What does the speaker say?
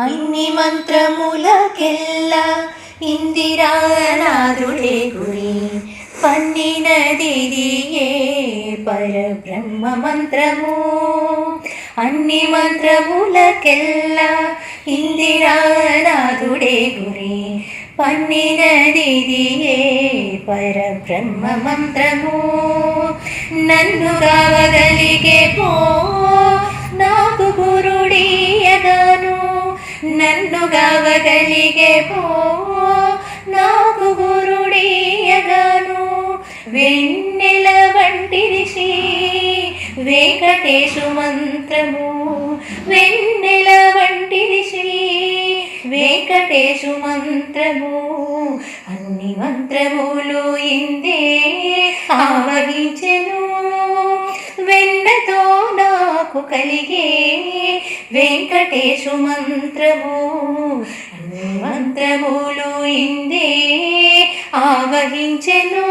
అన్ని మంత్రములకెల్లా ఇందిరానాథుడే గురి పన్నినదిదియే పరబ్రహ్మ మంత్రము. అన్ని మంత్రములకెల్లా ఇందిరానాథుడే గురి పన్నినదిదియే పరబ్రహ్మ మంత్రము. నన్ను కావగలిగే పో నాకు గురుడీయగాను, నన్ను కావగలిగే పో నాకు గురుడీయగాను. వెన్నెల వంటిది శ్రీ వెంకటేశు మంత్రము, వెన్నెల వంటిది శ్రీ వెంకటేశు మంత్రము. అన్ని మంత్రములు ఇందే ఆవహించెను, వెన్నతో నాకు కలిగే వెంకటేశు మంత్రము. అన్ని మంత్రములు ఇందే ఆవహించెను.